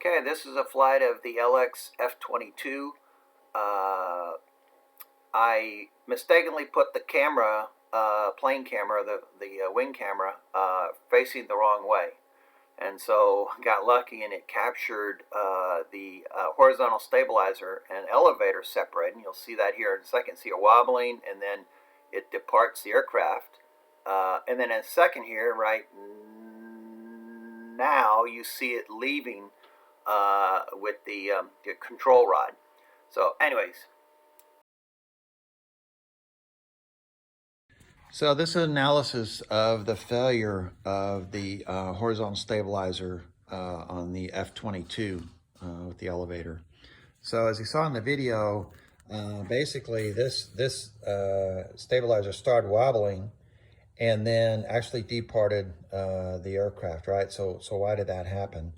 Okay, this is a flight of the LX F22. I mistakenly put the camera, plane camera, the wing camera, facing the wrong way. And so got lucky and it captured the horizontal stabilizer and elevator separating. You'll see that here in a second. See it wobbling, and then it departs the aircraft. And then in a second here, right now, you see it leaving with the control rod. So anyways. So this is an analysis of the failure of the horizontal stabilizer on the F22 with the elevator. So as you saw in the video, basically this stabilizer started wobbling and then actually departed the aircraft, right? So why did that happen?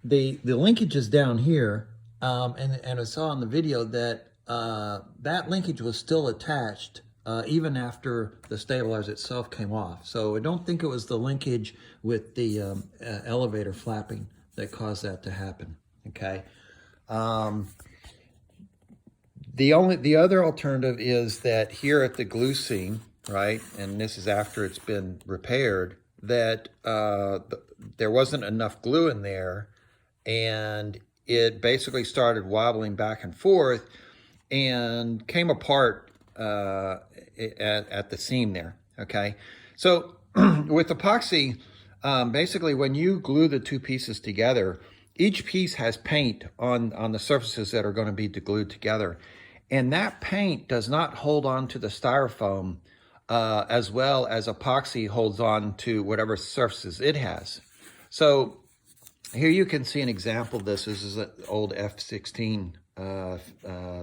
The linkage is down here, and I saw in the video that that linkage was still attached even after the stabilizer itself came off. So I don't think it was the linkage with the elevator flapping that caused that to happen. Okay. The other alternative is that here at the glue seam, right, and this is after it's been repaired, that there wasn't enough glue in there, and it basically started wobbling back and forth and came apart at the seam there. Okay, so with epoxy, basically when you glue the two pieces together, each piece has paint on the surfaces that are going to be glued together, and that paint does not hold on to the styrofoam as well as epoxy holds on to whatever surfaces it has. So here you can see an example of this. This is an old F16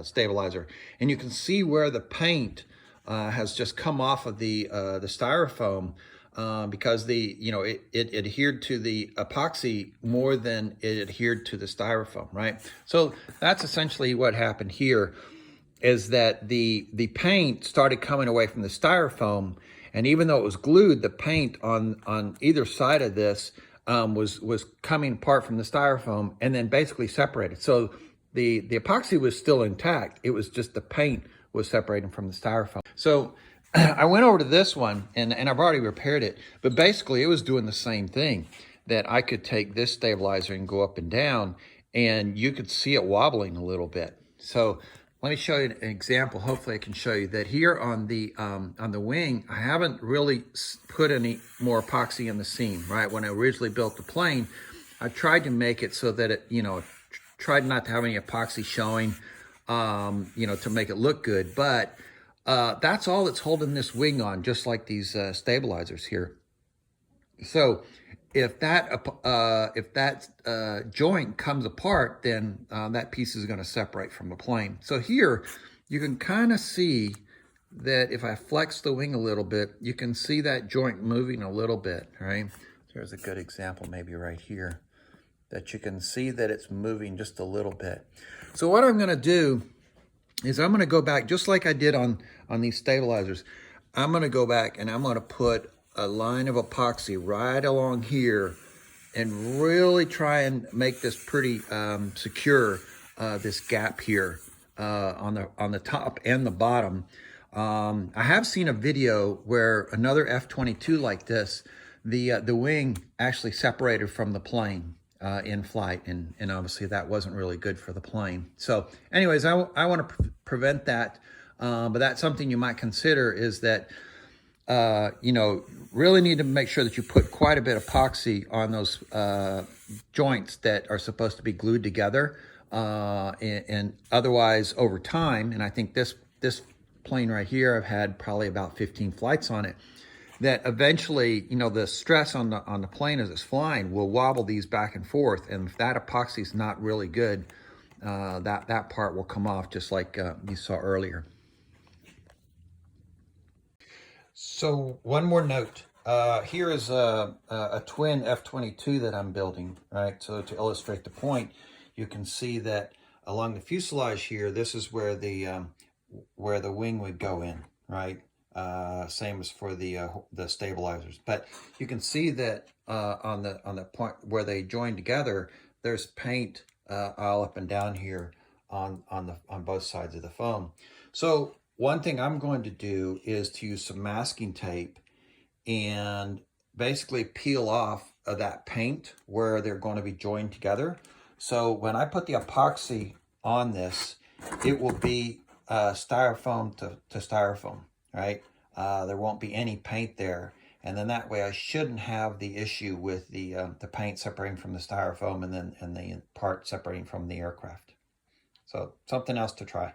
stabilizer, and you can see where the paint has just come off of the styrofoam because it adhered to the epoxy more than it adhered to the styrofoam, right? So that's essentially what happened here, is that the paint started coming away from the styrofoam, and even though it was glued, the paint on either side of this was coming apart from the styrofoam and then basically separated. So the epoxy was still intact. It was just the paint was separating from the styrofoam. So I went over to this one, and I've already repaired it, but basically it was doing the same thing, that I could take this stabilizer and go up and down, and you could see it wobbling a little bit. So let me show you an example. Hopefully I can show you that here on the wing, I haven't really put any more epoxy in the seam, right? When I originally built the plane, I tried to make it so that it, tried not to have any epoxy showing, to make it look good. But that's all that's holding this wing on, just like these stabilizers here. So if that joint comes apart, then that piece is going to separate from the plane. So here you can kind of see that if I flex the wing a little bit, you can see that joint moving a little bit, right? There's a good example maybe right here, that you can see that it's moving just a little bit. So what I'm going to do is I'm going to go back, just like I did on these stabilizers. I'm going to go back and I'm going to put a line of epoxy right along here and really try and make this pretty secure, this gap here on the top and the bottom. I have seen a video where another F22 like this, the wing actually separated from the plane in flight, and obviously that wasn't really good for the plane. So anyways, I want to prevent that, but that's something you might consider, is that really need to make sure that you put quite a bit of epoxy on those joints that are supposed to be glued together, and otherwise over time, and I think this plane right here, I've had probably about 15 flights on it, that eventually, the stress on the plane as it's flying will wobble these back and forth, and if that epoxy is not really good, that part will come off, just like you saw earlier. So one more note. Here is a twin F22 that I'm building, right? So to illustrate the point, you can see that along the fuselage here, this is where the wing would go in, right? Same as for the stabilizers. But you can see that on the point where they join together, there's paint all up and down here on both sides of the foam. So one thing I'm going to do is to use some masking tape and basically peel off of that paint where they're going to be joined together. So when I put the epoxy on this, it will be styrofoam to styrofoam, right? There won't be any paint there. And then that way I shouldn't have the issue with the paint separating from the styrofoam and the part separating from the aircraft. So something else to try.